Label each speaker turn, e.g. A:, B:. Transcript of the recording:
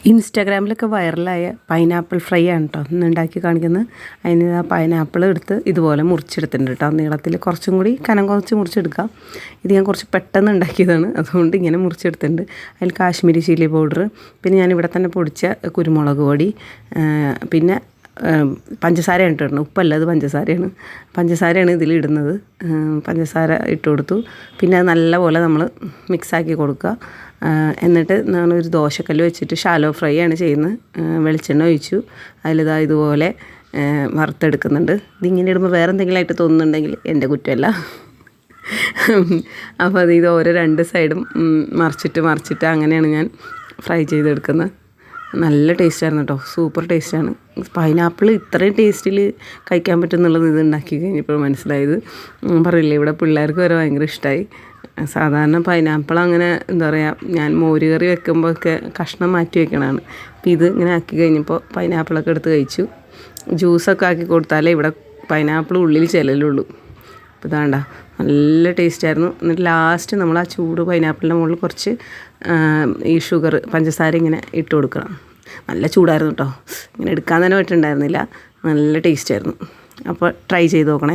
A: ഇൻസ്റ്റാഗ്രാമിലൊക്കെ വൈറലായ pineapple fry ആണ് കേട്ടോ ഇന്ന് ഉണ്ടാക്കി കാണിക്കുന്നത്. അതിന് ആ പൈനാപ്പിൾ എടുത്ത് ഇതുപോലെ മുറിച്ചെടുത്തിട്ടുണ്ട് കേട്ടോ. നീളത്തിൽ കുറച്ചും കൂടി കനം കുറച്ച് മുറിച്ചെടുക്കാം. ഇത് ഞാൻ കുറച്ച് പെട്ടെന്ന് ഉണ്ടാക്കിയതാണ്, അതുകൊണ്ട് ഇങ്ങനെ മുറിച്ചെടുത്തിട്ടുണ്ട്. അതിൽ കാശ്മീരി ചില്ലി പൗഡർ, പിന്നെ ഞാൻ ഇവിടെ തന്നെ പൊടിച്ച കുരുമുളക് പൊടി, പിന്നെ പഞ്ചസാരയാണ് ഇട്ടിടുന്നത്. ഉപ്പല്ല, അത് പഞ്ചസാരയാണ് ഇതിലിടുന്നത്. പഞ്ചസാര ഇട്ട് കൊടുത്തു. പിന്നെ അത് നല്ലപോലെ നമ്മൾ മിക്സാക്കി കൊടുക്കുക. എന്നിട്ട് ഞാനൊരു ദോശക്കല്ല് വെച്ചിട്ട് ഷാലോ ഫ്രൈ ആണ് ചെയ്യുന്നത്. വെളിച്ചെണ്ണ ഒഴിച്ചു, അതിലിതാ ഇതുപോലെ വറുത്തെടുക്കുന്നുണ്ട്. ഇതിങ്ങനെ ഇടുമ്പോൾ വേറെ എന്തെങ്കിലും ആയിട്ട് തോന്നുന്നുണ്ടെങ്കിൽ എൻ്റെ കുറ്റമല്ല. അപ്പോൾ അത് ഇത് ഓരോ രണ്ട് സൈഡും മറിച്ചിട്ട് അങ്ങനെയാണ് ഞാൻ ഫ്രൈ ചെയ്തെടുക്കുന്നത്. നല്ല ടേസ്റ്റായിരുന്നു കേട്ടോ, സൂപ്പർ ടേസ്റ്റാണ്. പൈനാപ്പിൾ ഇത്രയും ടേസ്റ്റിൽ കഴിക്കാൻ പറ്റുമെന്നുള്ളത് ഇത് ഉണ്ടാക്കി കഴിഞ്ഞപ്പോൾ മനസ്സിലായത്. പറയില്ലേ, ഇവിടെ പിള്ളേർക്ക് വരെ ഭയങ്കര ഇഷ്ടമായി. സാധാരണ പൈനാപ്പിൾ അങ്ങനെ എന്താ പറയുക, ഞാൻ മോര് കറി വെക്കുമ്പോഴൊക്കെ കഷ്ണം മാറ്റി വെക്കണതാണ്. അപ്പോൾ ഇത് ഇങ്ങനെ ആക്കി കഴിഞ്ഞപ്പോൾ പൈനാപ്പിളൊക്കെ എടുത്ത് കഴിച്ചു. ജ്യൂസൊക്കെ ആക്കി കൊടുത്താലേ ഇവിടെ പൈനാപ്പിൾ ഉള്ളിൽ ചെല്ലലുള്ളൂ. അപ്പോൾ ഇതാണ്ട നല്ല ടേസ്റ്റായിരുന്നു. എന്നിട്ട് ലാസ്റ്റ് നമ്മൾ ആ ചൂട് പൈനാപ്പിളിൻ്റെ മുകളിൽ കുറച്ച് ഈ പഞ്ചസാര ഇങ്ങനെ ഇട്ട് കൊടുക്കണം. നല്ല ചൂടായിരുന്നു കേട്ടോ, ഇങ്ങനെ എടുക്കാൻ തന്നെ പറ്റുന്നുണ്ടായിരുന്നില്ല. നല്ല ടേസ്റ്റായിരുന്നു. അപ്പോൾ ട്രൈ ചെയ്ത് നോക്കണേ.